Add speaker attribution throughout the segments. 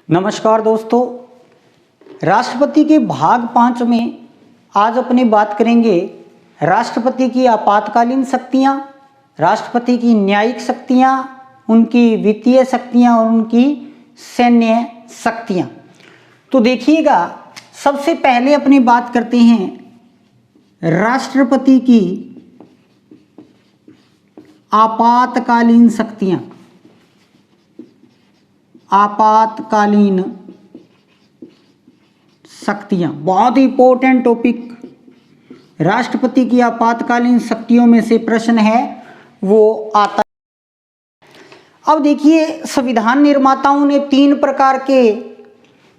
Speaker 1: नमस्कार दोस्तों, राष्ट्रपति के भाग 5 में आज अपनी बात करेंगे राष्ट्रपति की आपातकालीन शक्तियां, राष्ट्रपति की न्यायिक शक्तियां, उनकी वित्तीय शक्तियां और उनकी सैन्य शक्तियां। तो देखिएगा, सबसे पहले अपनी बात करते हैं राष्ट्रपति की आपातकालीन शक्तियां। आपातकालीन शक्तियां बहुत ही इंपॉर्टेंट टॉपिक। राष्ट्रपति की आपातकालीन शक्तियों में से प्रश्न है वो आता है। अब देखिए, संविधान निर्माताओं ने 3 प्रकार के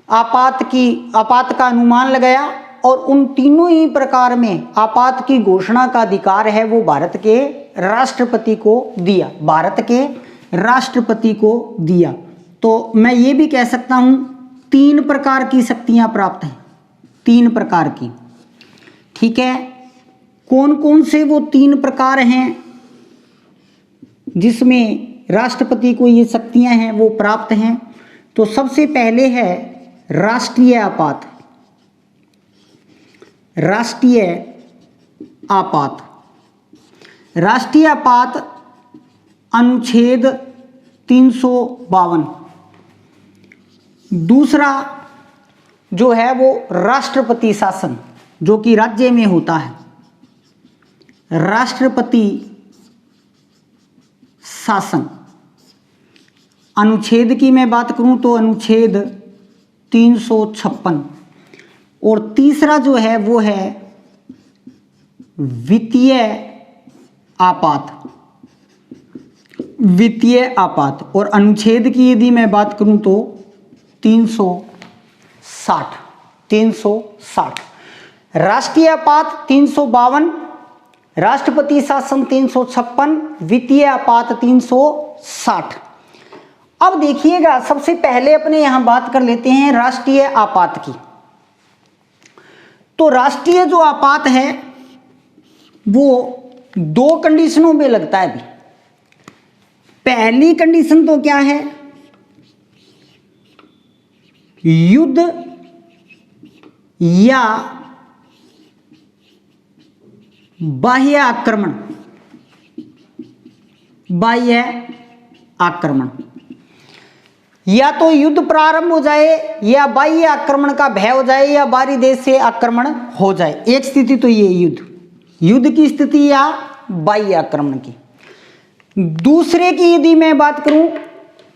Speaker 1: आपात का अनुमान लगाया और उन तीनों ही प्रकार में आपात की घोषणा का अधिकार है वो भारत के राष्ट्रपति को दिया। भारत के राष्ट्रपति को दिया। तो मैं ये भी कह सकता हूं 3 प्रकार की शक्तियां प्राप्त हैं, 3 प्रकार की। ठीक है, कौन कौन से वो 3 प्रकार हैं जिसमें राष्ट्रपति को ये शक्तियां हैं वो प्राप्त हैं। तो सबसे पहले है राष्ट्रीय आपात। राष्ट्रीय आपात, राष्ट्रीय आपात अनुच्छेद 352। दूसरा जो है वो राष्ट्रपति शासन, जो कि राज्य में होता है। राष्ट्रपति शासन अनुच्छेद की मैं बात करूं तो अनुच्छेद 356। और तीसरा जो है वो है वित्तीय आपात। वित्तीय आपात और अनुच्छेद की यदि मैं बात करूं तो 360। राष्ट्रीय आपात 352, राष्ट्रपति शासन 356, वित्तीय आपात 360। अब देखिएगा, सबसे पहले अपने यहां बात कर लेते हैं राष्ट्रीय आपात की। तो राष्ट्रीय जो आपात है वो 2 कंडीशनों में लगता है। पहली कंडीशन तो क्या है, युद्ध या बाह्य आक्रमण। बाह्य आक्रमण, या तो युद्ध प्रारंभ हो जाए या बाह्य आक्रमण का भय हो जाए या बाहरी देश से आक्रमण हो जाए। एक स्थिति तो ये युद्ध की स्थिति या बाह्य आक्रमण की। दूसरे की यदि मैं बात करूं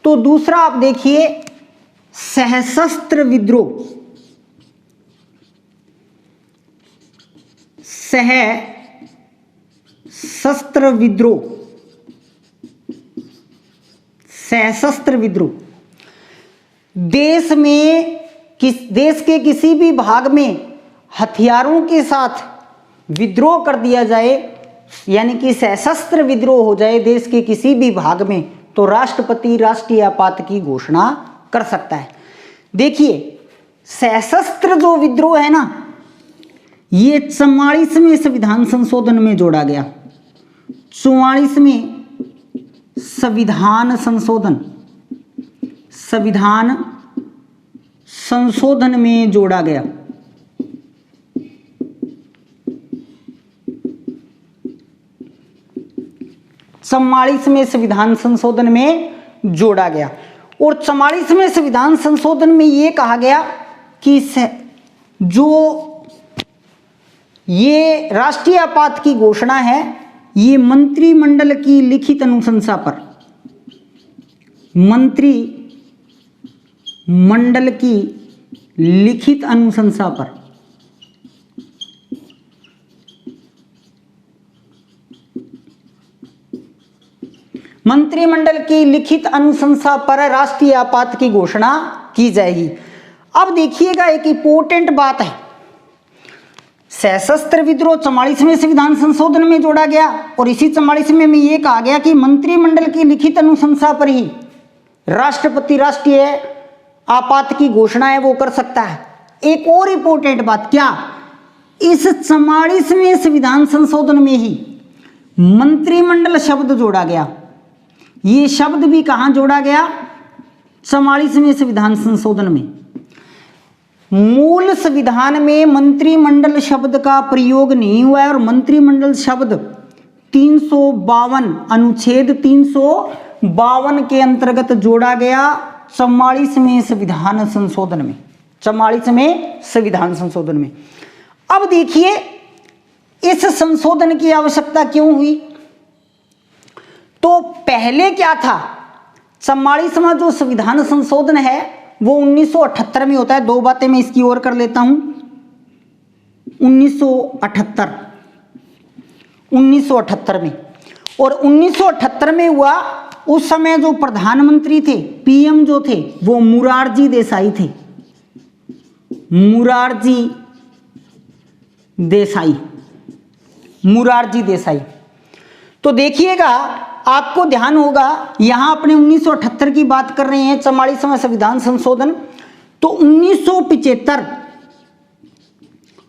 Speaker 1: तो दूसरा आप देखिए सशस्त्र विद्रोह। सशस्त्र विद्रोह, सशस्त्र विद्रोह। देश के किसी भी भाग में हथियारों के साथ विद्रोह कर दिया जाए, यानी कि सशस्त्र विद्रोह हो जाए देश के किसी भी भाग में, तो राष्ट्रपति राष्ट्रीय आपात की घोषणा कर सकता है। देखिए, सशस्त्र जो विद्रोह है ना, ये 44वें संविधान संशोधन में जोड़ा गया। 44वें संविधान संशोधन में जोड़ा गया। में संविधान संशोधन में जोड़ा गया। और 44वें संविधान संशोधन में यह कहा गया कि जो ये राष्ट्रीय आपात की घोषणा है ये मंत्रिमंडल की लिखित अनुशंसा पर, मंत्रिमंडल की लिखित अनुशंसा पर, मंत्रिमंडल की लिखित अनुशंसा पर राष्ट्रीय आपात की घोषणा की जाएगी। अब देखिएगा, एक इंपॉर्टेंट बात है, सशस्त्र विद्रोह 44वें संविधान संशोधन में जोड़ा गया और इसी 44वें में यह कहा गया कि मंत्रिमंडल की लिखित अनुशंसा पर ही राष्ट्रपति राष्ट्रीय आपात की घोषणा है वो कर सकता है। एक और इंपॉर्टेंट बात, क्या इस 44वें संविधान संशोधन में ही मंत्रिमंडल शब्द जोड़ा गया। ये शब्द भी कहां जोड़ा गया? 44वें संविधान संशोधन में मूल संविधान में मंत्रिमंडल शब्द का प्रयोग नहीं हुआ है और मंत्रिमंडल शब्द 352 अनुच्छेद 352 के अंतर्गत जोड़ा गया 44वें संविधान संशोधन में, 44वें संविधान संशोधन में। अब देखिए इस संशोधन की आवश्यकता क्यों हुई। तो पहले क्या था, 44वां जो संविधान संशोधन है वो 1978 में होता है। दो बातें मैं इसकी ओर कर लेता हूं। 1978 में, और 1978 में हुआ। उस समय जो प्रधानमंत्री थे, पीएम जो थे, वो मोरारजी देसाई थे, मोरारजी देसाई। तो देखिएगा, आपको ध्यान होगा, यहां अपने 1978 की बात कर रहे हैं, 44वां संविधान संशोधन। तो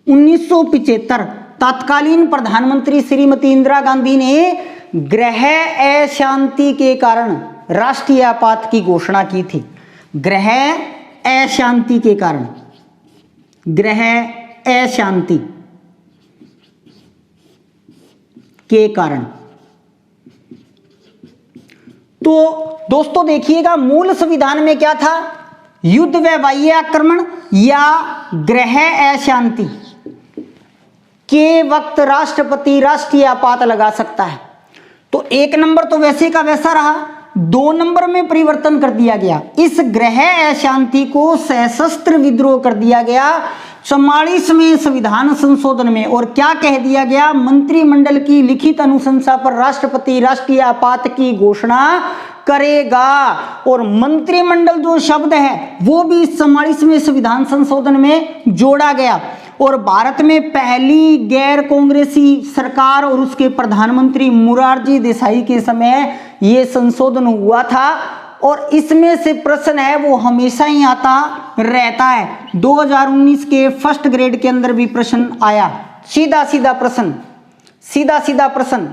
Speaker 1: 1975 तत्कालीन प्रधानमंत्री श्रीमती इंदिरा गांधी ने गृह अशांति के कारण राष्ट्रीय आपात की घोषणा की थी। गृह अशांति के कारण, गृह अशांति के कारण। तो दोस्तों देखिएगा, मूल संविधान में क्या था, युद्ध व बाह्य आक्रमण या गृह अशांति के वक्त राष्ट्रपति राष्ट्रीय आपात लगा सकता है। तो एक नंबर तो वैसे का वैसा रहा, 2 नंबर में परिवर्तन कर दिया गया। इस गृह अशांति को सशस्त्र विद्रोह कर दिया गया 44वें संविधान संशोधन में। और क्या कह दिया गया, मंत्रिमंडल की लिखित अनुशंसा पर राष्ट्रपति राष्ट्रीय आपात की घोषणा करेगा। और मंत्रिमंडल जो शब्द है वो भी 44वें संविधान संशोधन में जोड़ा गया। और भारत में पहली गैर कांग्रेसी सरकार और उसके प्रधानमंत्री मोरारजी देसाई के समय ये संशोधन हुआ था। और इसमें से प्रश्न है वो हमेशा ही आता रहता है। 2019 के फर्स्ट ग्रेड के अंदर भी प्रश्न आया, सीधा सीधा प्रश्न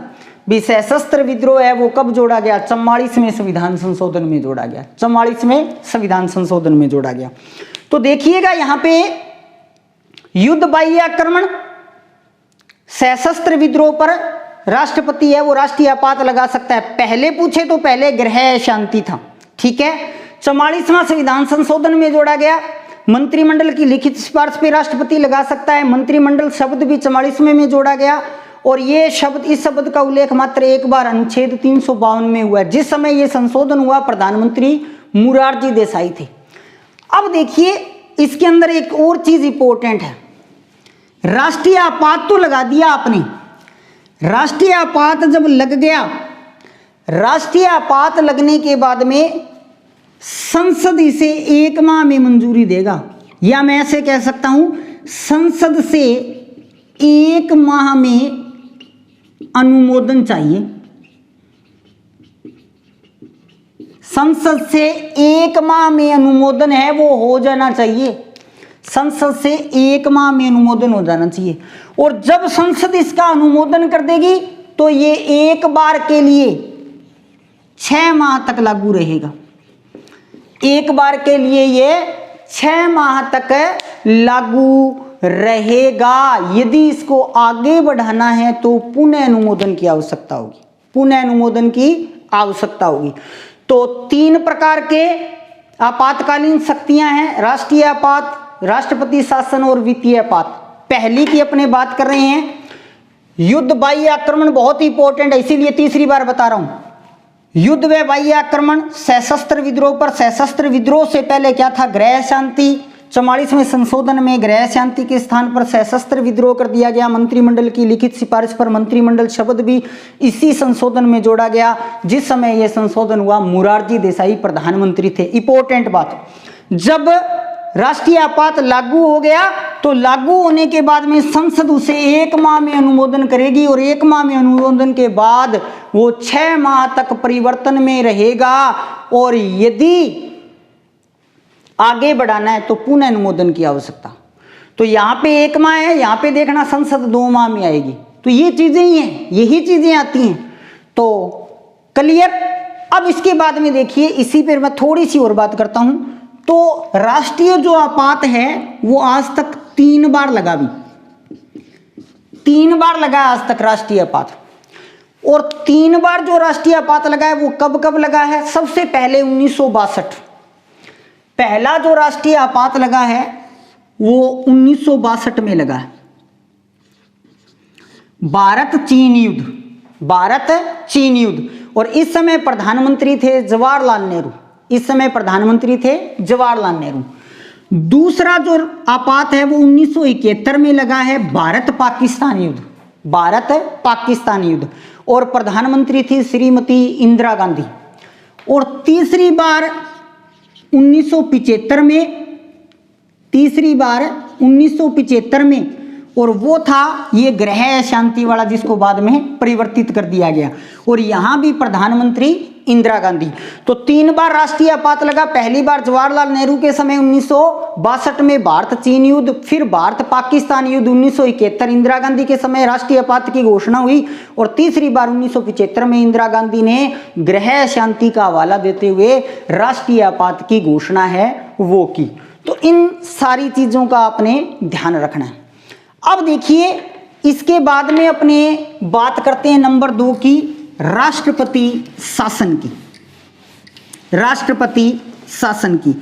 Speaker 1: भी सशस्त्र विद्रोह है वो कब जोड़ा गया, 44वें संविधान संशोधन में जोड़ा गया, 44वें संविधान संशोधन में जोड़ा गया। तो देखिएगा यहां पे युद्ध बाह्य आक्रमण, सशस्त्र विद्रोह पर राष्ट्रपति है वो राष्ट्रीय आपात लगा सकता है। पहले पूछे तो पहले गृह शांति था, ठीक है। 44वां संविधान संशोधन में जोड़ा गया, मंत्रिमंडल की लिखित सिफारिश पे राष्ट्रपति लगा सकता है। मंत्रिमंडल शब्द भी 44वें में जोड़ा गया। और ये शब्द, इस शब्द का उल्लेख मात्र एक बार अनुच्छेद 352 में हुआ है। जिस समय ये संशोधन हुआ प्रधानमंत्री मोरारजी देसाई थे। अब देखिए इसके अंदर एक और चीज इंपॉर्टेंट है, राष्ट्रीय आपात तो लगा दिया आपने। राष्ट्रीय आपात जब लग गया, राष्ट्रीय आपात लगने के बाद में संसद इसे 1 माह में मंजूरी देगा, या मैं ऐसे कह सकता हूं संसद से 1 माह में अनुमोदन चाहिए। संसद से 1 माह में अनुमोदन है वो हो जाना चाहिए, संसद से 1 माह में अनुमोदन हो जाना चाहिए। और जब संसद इसका अनुमोदन कर देगी तो ये एक बार के लिए 6 माह तक लागू रहेगा। एक बार के लिए ये 6 माह तक लागू रहेगा। यदि इसको आगे बढ़ाना है तो पुनः अनुमोदन की आवश्यकता होगी, पुनः अनुमोदन की आवश्यकता होगी। तो 3 प्रकार के आपातकालीन शक्तियां हैं, राष्ट्रीय आपात, राष्ट्रपति शासन और वित्तीय आपात। पहली की अपने बात कर रहे हैं, युद्ध बाह्य आक्रमण बहुत इंपॉर्टेंट है, इसीलिए तीसरी बार बता रहा हूं। युद्ध व बाह्य आक्रमण, सशस्त्र विद्रोह पर, सशस्त्र विद्रोह से पहले क्या था, गृह शांति। 44वें संशोधन में गृह शांति के स्थान पर सशस्त्र विद्रोह कर दिया गया। मंत्रिमंडल की लिखित सिफारिश पर मंत्रिमंडल शब्द भी इसी संशोधन में जोड़ा गया। जिस समय यह संशोधन हुआ मोरारजी देसाई प्रधानमंत्री थे। इंपॉर्टेंट बात, जब राष्ट्रीय आपात लागू हो गया तो लागू होने के बाद में संसद उसे 1 माह में अनुमोदन करेगी और 1 माह में अनुमोदन के बाद वो 6 माह तक परिवर्तन में रहेगा। और यदि आगे बढ़ाना है तो पुनः अनुमोदन की आवश्यकता। तो यहां पे 1 माह है, यहां पे देखना संसद 2 माह में आएगी। तो ये चीजें ही हैं, यही चीजें आती हैं। तो क्लियर, अब इसके बाद में देखिए, इसी पर मैं थोड़ी सी और बात करता हूं। तो राष्ट्रीय जो आपात है वो आज तक 3 बार लगा, भी 3 बार लगा आज तक राष्ट्रीय आपात। और 3 बार जो राष्ट्रीय आपात लगा है वो कब कब लगा है? सबसे पहले 1962, पहला जो राष्ट्रीय आपात लगा है वो 1962 में लगा है, भारत चीन युद्ध, भारत चीन युद्ध। और इस समय प्रधानमंत्री थे जवाहरलाल नेहरू, इस समय प्रधानमंत्री थे जवाहरलाल नेहरू। दूसरा जो आपात है वो 1971 में लगा है, भारत पाकिस्तान युद्ध, भारत पाकिस्तान युद्ध। और प्रधानमंत्री थी श्रीमती इंदिरा गांधी। और तीसरी बार 1975 में, तीसरी बार 1975 में, और वो था ये ग्रह शांति वाला, जिसको बाद में परिवर्तित कर दिया गया। और यहां भी प्रधानमंत्री इंदिरा गांधी। तो 3 बार राष्ट्रीय आपात लगा, पहली बार जवाहरलाल नेहरू के समय 1962 में भारत चीन युद्ध, फिर भारत पाकिस्तान युद्ध 1971 इंदिरा गांधी के समय राष्ट्रीय आपात की घोषणा हुई। और तीसरी बार 1975 में इंदिरा गांधी ने ग्रह शांति का हवाला देते हुए राष्ट्रीय आपात की घोषणा है वो की। तो इन सारी चीजों का आपने ध्यान रखना है। अब देखिए, इसके बाद में अपने बात करते हैं नंबर 2 की, राष्ट्रपति शासन की, राष्ट्रपति शासन की।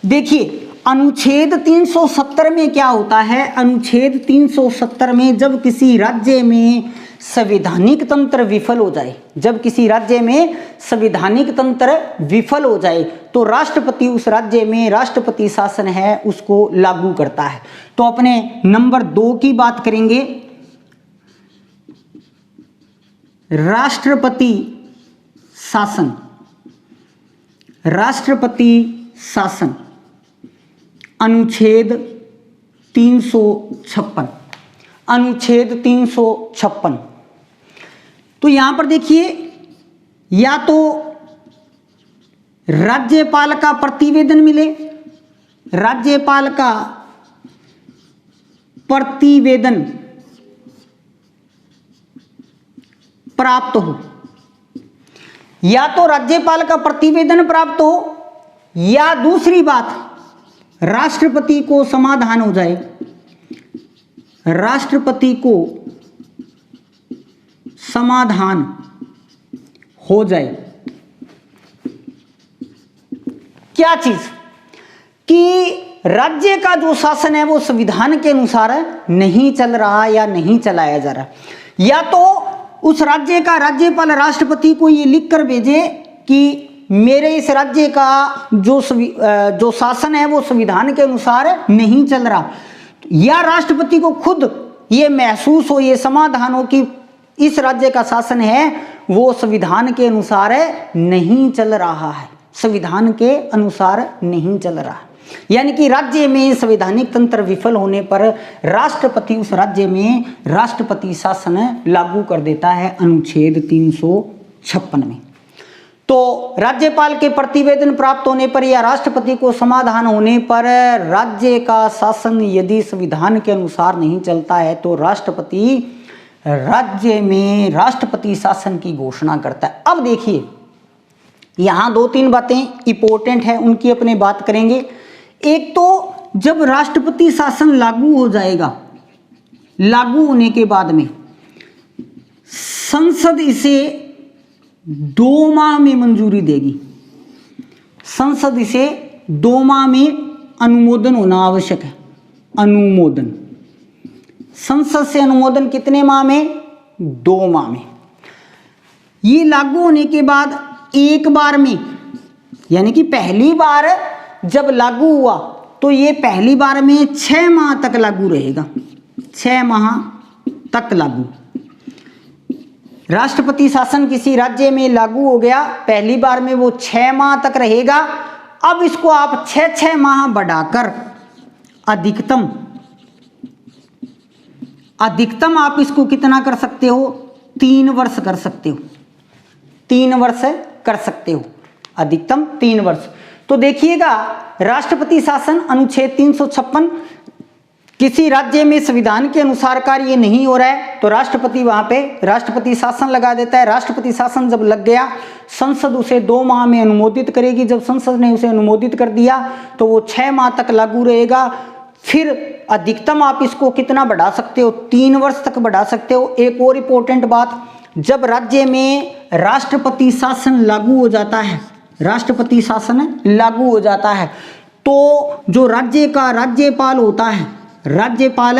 Speaker 1: देखिए अनुच्छेद 370 में क्या होता है? अनुच्छेद 370 में जब किसी राज्य में संवैधानिक तंत्र विफल हो जाए, जब किसी राज्य में संवैधानिक तंत्र विफल हो जाए तो राष्ट्रपति उस राज्य में राष्ट्रपति शासन है उसको लागू करता है। तो अपने नंबर 2 की बात करेंगे, राष्ट्रपति शासन, राष्ट्रपति शासन अनुच्छेद 356, अनुच्छेद 356। तो यहां पर देखिए, या तो राज्यपाल का प्रतिवेदन मिले, राज्यपाल का प्रतिवेदन प्राप्त हो, या तो राज्यपाल का प्रतिवेदन प्राप्त हो, या दूसरी बात राष्ट्रपति को समाधान हो जाए, राष्ट्रपति को समाधान हो जाए। क्या चीज? कि राज्य का जो शासन है वो संविधान के अनुसार नहीं चल रहा या नहीं चलाया जा रहा, या तो उस राज्य का राज्यपाल राष्ट्रपति को ये लिख कर भेजे कि मेरे इस राज्य का जो शासन है वो संविधान के अनुसार नहीं चल रहा, या राष्ट्रपति को खुद ये महसूस हो, ये समाधान हो कि इस राज्य का शासन है वो संविधान के अनुसार नहीं चल रहा है, संविधान के अनुसार नहीं चल रहा है। यानी कि राज्य में संवैधानिक तंत्र विफल होने पर राष्ट्रपति उस राज्य में राष्ट्रपति शासन लागू कर देता है अनुच्छेद 356 में। तो राज्यपाल के प्रतिवेदन प्राप्त होने पर या राष्ट्रपति को समाधान होने पर राज्य का शासन यदि संविधान के अनुसार नहीं चलता है तो राष्ट्रपति राज्य में राष्ट्रपति शासन की घोषणा करता है। अब देखिए, यहां 2-3 बातें इंपॉर्टेंट है, उनकी अपने बात करेंगे। एक तो जब राष्ट्रपति शासन लागू हो जाएगा, लागू होने के बाद में संसद इसे 2 माह में मंजूरी देगी, संसद इसे 2 माह में अनुमोदन होना आवश्यक है। अनुमोदन, संसद से अनुमोदन कितने माह में? 2 माह में। ये लागू होने के बाद एक बार में, यानी कि पहली बार जब लागू हुआ तो ये पहली बार में 6 माह तक लागू रहेगा, 6 माह तक लागू। राष्ट्रपति शासन किसी राज्य में लागू हो गया, पहली बार में वो 6 माह तक रहेगा। अब इसको आप 6 माह बढ़ाकर अधिकतम आप इसको कितना कर सकते हो? 3 वर्ष कर सकते हो, 3 वर्ष कर सकते हो, अधिकतम 3 वर्ष। तो देखिएगा, राष्ट्रपति शासन अनुच्छेद 356 किसी राज्य में संविधान के अनुसार कार्य नहीं हो रहा है तो राष्ट्रपति वहां पे राष्ट्रपति शासन लगा देता है। राष्ट्रपति शासन जब लग गया, संसद उसे 2 माह में अनुमोदित करेगी। जब संसद ने उसे अनुमोदित कर दिया तो वो 6 माह तक लागू रहेगा। फिर अधिकतम आप इसको कितना बढ़ा सकते हो, 3 वर्ष तक बढ़ा सकते हो। एक और इम्पोर्टेंट बात, जब राज्य में राष्ट्रपति शासन लागू हो जाता है, राष्ट्रपति शासन लागू हो जाता है, तो जो राज्य का राज्यपाल होता है, राज्यपाल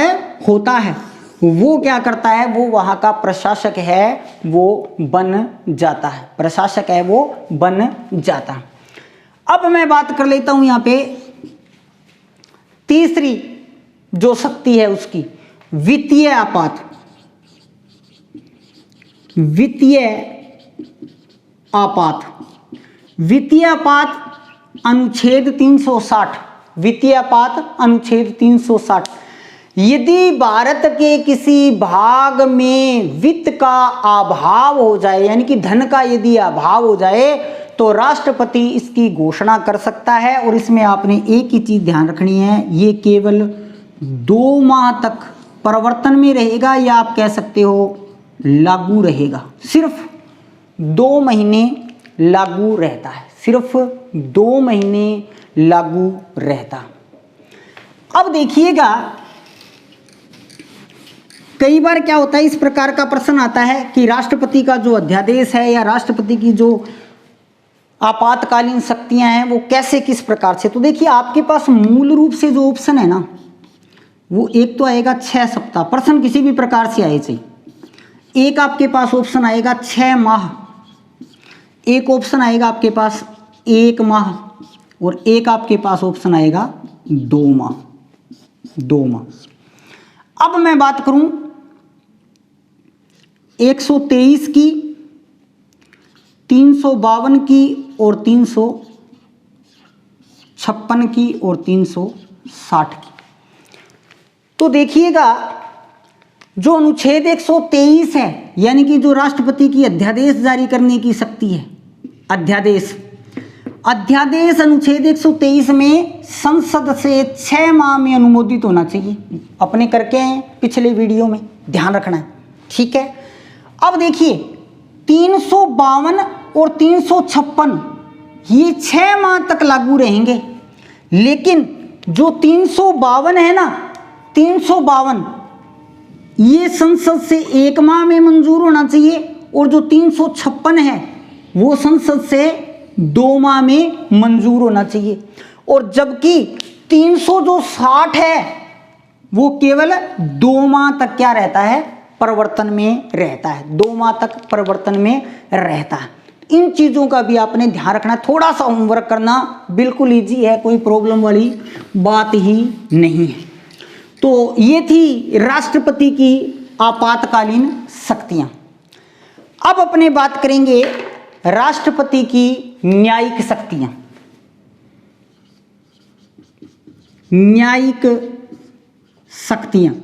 Speaker 1: होता है, वो क्या करता है, वो वहाँ का प्रशासक है, वो बन जाता है, प्रशासक है वो बन जाता है। अब मैं बात कर लेता हूँ यहाँ पे तीसरी जो शक्ति है उसकी, वित्तीय आपात। वित्तीय आपात, वित्तीय आपात अनुच्छेद 360, वित्तीय आपात अनुच्छेद 360। यदि भारत के किसी भाग में वित्त का अभाव हो जाए, यानी कि धन का यदि अभाव हो जाए, तो राष्ट्रपति इसकी घोषणा कर सकता है। और इसमें आपने एक ही चीज ध्यान रखनी है, ये केवल 2 माह तक प्रवर्तन में रहेगा, या आप कह सकते हो लागू रहेगा। सिर्फ 2 महीने लागू रहता है, सिर्फ 2 महीने लागू रहता। अब देखिएगा, कई बार क्या होता है, इस प्रकार का प्रश्न आता है कि राष्ट्रपति का जो अध्यादेश है या राष्ट्रपति की जो आपातकालीन शक्तियां हैं वो कैसे, किस प्रकार से। तो देखिए, आपके पास मूल रूप से जो ऑप्शन है ना, वो एक तो आएगा 6 सप्ताह, प्रश्न किसी भी प्रकार से आए चाहिए। एक आपके पास ऑप्शन आएगा 6 माह, एक ऑप्शन आएगा आपके पास 1 माह, और एक आपके पास ऑप्शन आएगा 2 माह, 2 माह। अब मैं बात करूं 123 की, 352 की और 356 की और 360 की। तो देखिएगा, जो अनुच्छेद 123 है, यानी कि जो राष्ट्रपति की अध्यादेश जारी करने की शक्ति है, अध्यादेश अनुच्छेद 123 में संसद से 6 माह में अनुमोदित होना चाहिए। अपने करके हैं पिछले वीडियो में, ध्यान रखना है, ठीक है। अब देखिए, 352 और 356 ये 6 माह तक लागू रहेंगे, लेकिन जो 352 है ना, 352 ये संसद से 1 माह में मंजूर होना चाहिए, और जो 356 है वो संसद से 2 माह में मंजूर होना चाहिए। और जबकि 360 है वो केवल 2 माह तक क्या रहता है, परिवर्तन में रहता है, 2 माह तक परिवर्तन में रहता है। इन चीज़ों का भी आपने ध्यान रखना है। थोड़ा सा होमवर्क करना बिल्कुल इजी है, कोई प्रॉब्लम वाली बात ही नहीं है। तो ये थी राष्ट्रपति की आपातकालीन शक्तियां। अब अपने बात करेंगे राष्ट्रपति की न्यायिक शक्तियां। न्यायिक शक्तियां,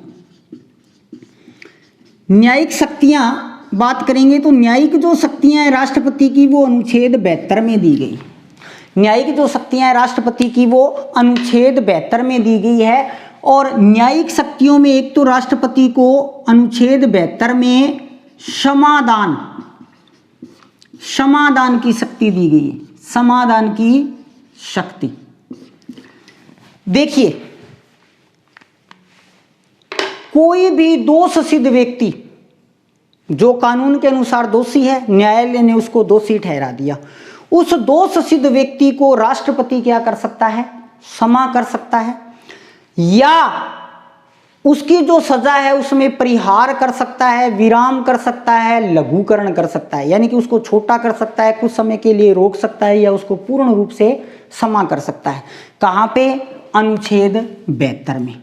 Speaker 1: न्यायिक शक्तियां बात करेंगे तो न्यायिक जो शक्तियां हैं राष्ट्रपति की वो अनुच्छेद 72 में दी गई। न्यायिक जो शक्तियां हैं राष्ट्रपति की वो अनुच्छेद 72 में दी गई है। और न्यायिक शक्तियों में एक तो राष्ट्रपति को अनुच्छेद 72 में समाधान की शक्ति दी गई है, समाधान की शक्ति। देखिए, कोई भी दोष सिद्ध व्यक्ति जो कानून के अनुसार दोषी है, न्यायालय ने उसको दोषी ठहरा दिया, उस दोष सिद्ध व्यक्ति को राष्ट्रपति क्या कर सकता है, क्षमा कर सकता है, या उसकी जो सजा है उसमें परिहार कर सकता है, विराम कर सकता है, लघुकरण कर सकता है, यानी कि उसको छोटा कर सकता है, कुछ समय के लिए रोक सकता है, या उसको पूर्ण रूप से क्षमा कर सकता है। कहां पे, अनुच्छेद 72 में,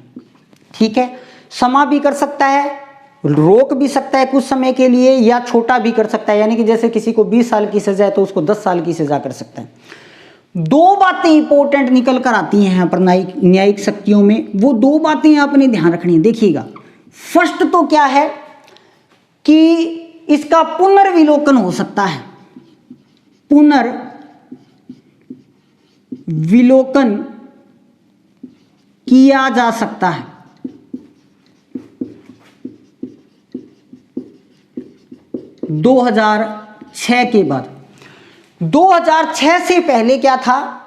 Speaker 1: ठीक है। क्षमा भी कर सकता है, रोक भी सकता है कुछ समय के लिए, या छोटा भी कर सकता है, यानी कि जैसे किसी को 20 साल की सजा है तो उसको 10 साल की सजा कर सकता है। 2 बातें इंपॉर्टेंट निकल कर आती हैं यहाँ पर न्यायिक शक्तियों में, वो 2 बातें आपने ध्यान रखनी है। देखिएगा, फर्स्ट तो क्या है कि इसका पुनर्विलोकन हो सकता है, पुनर्विलोकन किया जा सकता है, 2006 के बाद। 2006 से पहले क्या था,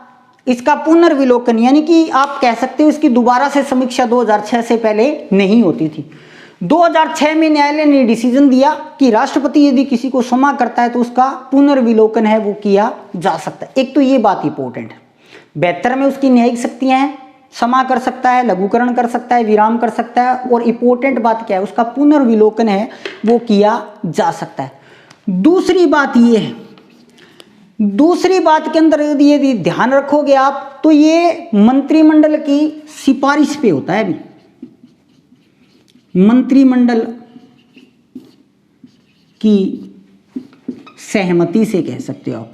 Speaker 1: इसका पुनर्विलोकन यानी कि आप कह सकते हो इसकी दोबारा से समीक्षा 2006 से पहले नहीं होती थी। 2006 में न्यायालय ने डिसीजन दिया कि राष्ट्रपति यदि किसी को क्षमा करता है तो उसका पुनर्विलोकन है वो किया जा सकता है। एक तो ये बात इंपॉर्टेंट है, 72 में उसकी न्यायिक शक्तियां हैं, क्षमा कर सकता है, लघुकरण कर सकता है, विराम कर सकता है, और इंपॉर्टेंट बात क्या है, उसका पुनर्विलोकन है वो किया जा सकता है। दूसरी बात ये है, दूसरी बात के अंदर यदि ध्यान रखोगे आप तो ये मंत्रिमंडल की सिफारिश पे होता है। अभी मंत्रिमंडल की सहमति से कह सकते हो आप,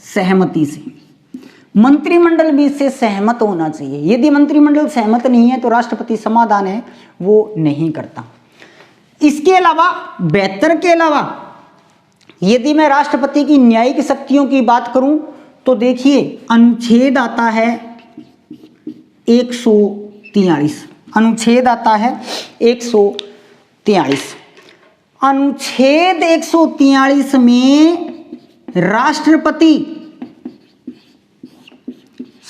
Speaker 1: सहमति से, मंत्रिमंडल भी इससे सहमत होना चाहिए। यदि मंत्रिमंडल सहमत नहीं है तो राष्ट्रपति समाधान है वो नहीं करता। इसके अलावा 72 के अलावा यदि मैं राष्ट्रपति की न्यायिक शक्तियों की बात करूं तो देखिए अनुच्छेद आता है 143, अनुच्छेद आता है 143। अनुच्छेद 143 में राष्ट्रपति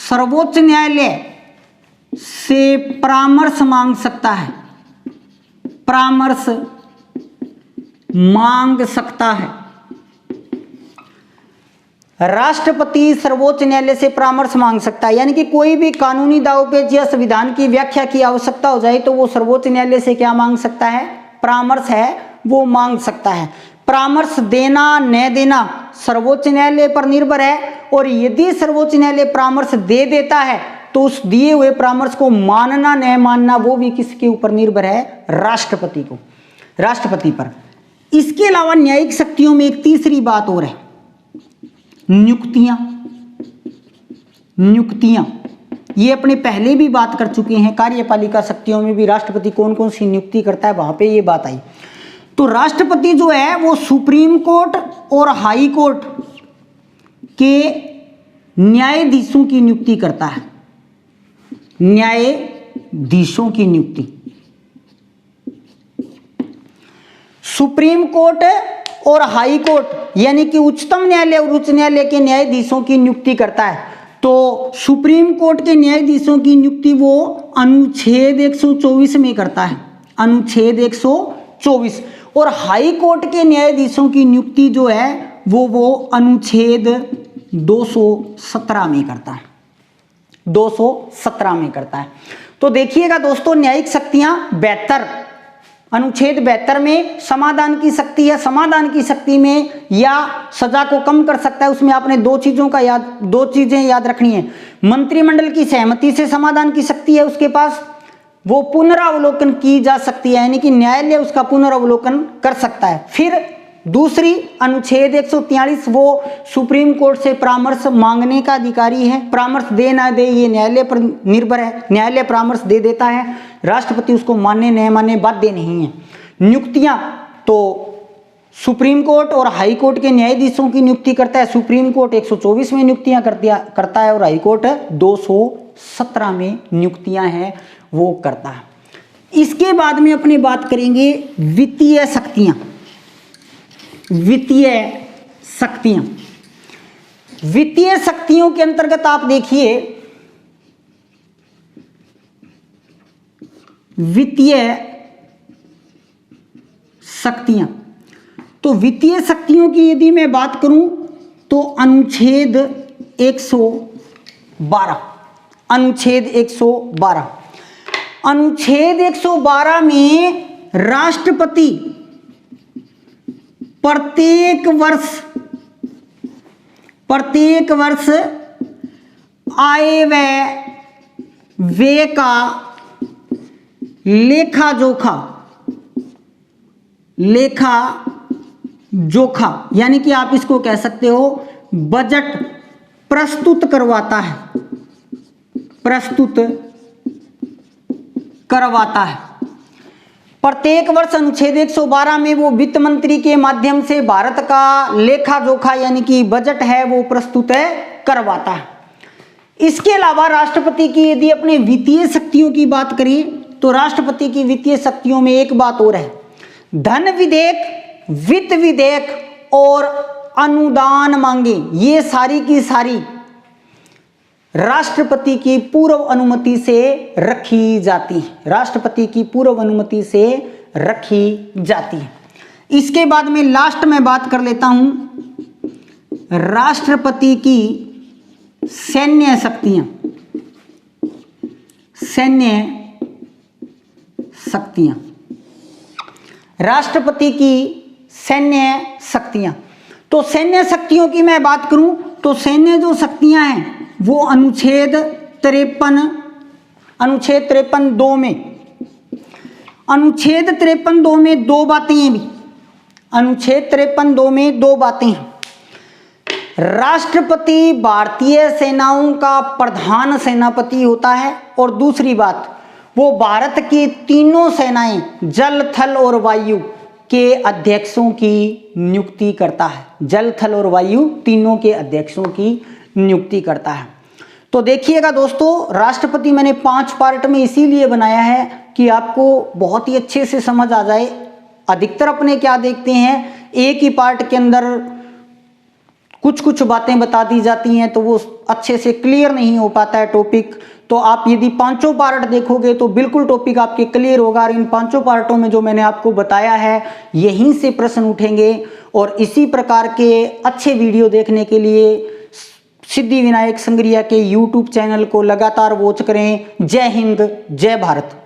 Speaker 1: सर्वोच्च न्यायालय से परामर्श मांग सकता है, परामर्श मांग सकता है। राष्ट्रपति सर्वोच्च न्यायालय से परामर्श मांग सकता है, यानी कि कोई भी कानूनी दावपेच या संविधान की व्याख्या की आवश्यकता हो जाए तो वो सर्वोच्च न्यायालय से क्या मांग सकता है, परामर्श है वो मांग सकता है। परामर्श देना न देना सर्वोच्च न्यायालय पर निर्भर है, और यदि सर्वोच्च न्यायालय परामर्श दे देता है तो उस दिए हुए परामर्श को मानना न मानना वो भी किसके ऊपर निर्भर है, राष्ट्रपति को, राष्ट्रपति पर। इसके अलावा न्यायिक शक्तियों में एक तीसरी बात और है, नियुक्तियां। नियुक्तियां ये अपने पहले भी बात कर चुके हैं, कार्यपालिका शक्तियों में भी राष्ट्रपति कौन कौन सी नियुक्ति करता है वहां पे ये बात आई। तो राष्ट्रपति जो है वो सुप्रीम कोर्ट और हाई कोर्ट के न्यायाधीशों की नियुक्ति करता है, न्यायाधीशों की नियुक्ति। सुप्रीम कोर्ट और हाई कोर्ट यानी कि उच्चतम न्यायालय और उच्च न्यायालय के न्यायाधीशों की नियुक्ति करता है। तो सुप्रीम कोर्ट के न्यायाधीशों की नियुक्ति वो अनुच्छेद 124 में करता है, अनुच्छेद 124, और हाई कोर्ट के न्यायाधीशों की नियुक्ति जो है वो अनुच्छेद 217 में करता है, 217 में करता है। तो देखिएगा दोस्तों, न्यायिक शक्तियां 72, अनुच्छेद 72 में समाधान की शक्ति है, समाधान की शक्ति में या सजा को कम कर सकता है। उसमें आपने दो चीजें याद रखनी है, मंत्रिमंडल की सहमति से समाधान की शक्ति है उसके पास, वो पुनरावलोकन की जा सकती है, यानी कि न्यायालय उसका पुनरावलोकन कर सकता है। फिर दूसरी अनुच्छेद 143 वो सुप्रीम कोर्ट से परामर्श मांगने का अधिकारी है, परामर्श दे ना दे ये न्यायालय पर निर्भर है, न्यायालय परामर्श दे देता है, राष्ट्रपति उसको मानने न मानने बाध्य नहीं है। नियुक्तियां तो सुप्रीम कोर्ट और हाई कोर्ट के न्यायाधीशों की नियुक्ति करता है, सुप्रीम कोर्ट 124 में नियुक्तियां करता है और हाई कोर्ट 217 में नियुक्तियां हैं वो करता है। इसके बाद में अपनी बात करेंगे वित्तीय शक्तियां, वित्तीय शक्तियां। वित्तीय शक्तियों के अंतर्गत आप देखिए वित्तीय शक्तियां, तो वित्तीय शक्तियों की यदि मैं बात करूं तो अनुच्छेद 112, अनुच्छेद 112, अनुच्छेद 112 में राष्ट्रपति प्रत्येक वर्ष आय व्यय का लेखा जोखा यानी कि आप इसको कह सकते हो बजट प्रस्तुत करवाता है। प्रत्येक वर्ष अनुच्छेद 112 में वो वित्त मंत्री के माध्यम से भारत का लेखा जोखा यानी कि बजट है वो प्रस्तुत करवाता है। इसके अलावा राष्ट्रपति की यदि अपने वित्तीय शक्तियों की बात करें तो राष्ट्रपति की वित्तीय शक्तियों में एक बात और है, धन विधेयक वित्त विधेयक और अनुदान मांगे, ये सारी की सारी राष्ट्रपति की पूर्व अनुमति से रखी जाती है, राष्ट्रपति की पूर्व अनुमति से रखी जाती है। इसके बाद में लास्ट में बात कर लेता हूं राष्ट्रपति की सैन्य शक्तियां, सैन्य शक्तियां, राष्ट्रपति की सैन्य शक्तियां। तो सैन्य शक्तियों की मैं बात करूं तो सैन्य जो शक्तियां हैं वो अनुच्छेद 53(2) में, अनुच्छेद 53(2) में दो बातें हैं भी, अनुच्छेद 53(2) में दो बातें हैं। राष्ट्रपति भारतीय सेनाओं का प्रधान सेनापति होता है और दूसरी बात वो भारत की तीनों सेनाएं जल, थल और वायु के अध्यक्षों की नियुक्ति करता है, जल, थल और वायु तीनों के अध्यक्षों की नियुक्ति करता है। तो देखिएगा दोस्तों, राष्ट्रपति मैंने 5 पार्ट में इसीलिए बनाया है कि आपको बहुत ही अच्छे से समझ आ जाए। अधिकतर अपने क्या देखते हैं, एक ही पार्ट के अंदर कुछ कुछ बातें बता दी जाती हैं तो वो अच्छे से क्लियर नहीं हो पाता है टॉपिक। तो आप यदि 5 पार्ट देखोगे तो बिल्कुल टॉपिक आपके क्लियर होगा। और इन 5 पार्टों में जो मैंने आपको बताया है यहीं से प्रश्न उठेंगे। और इसी प्रकार के अच्छे वीडियो देखने के लिए सिद्धि विनायक संग्रिया के YouTube चैनल को लगातार वॉच करें। जय हिंद, जय भारत।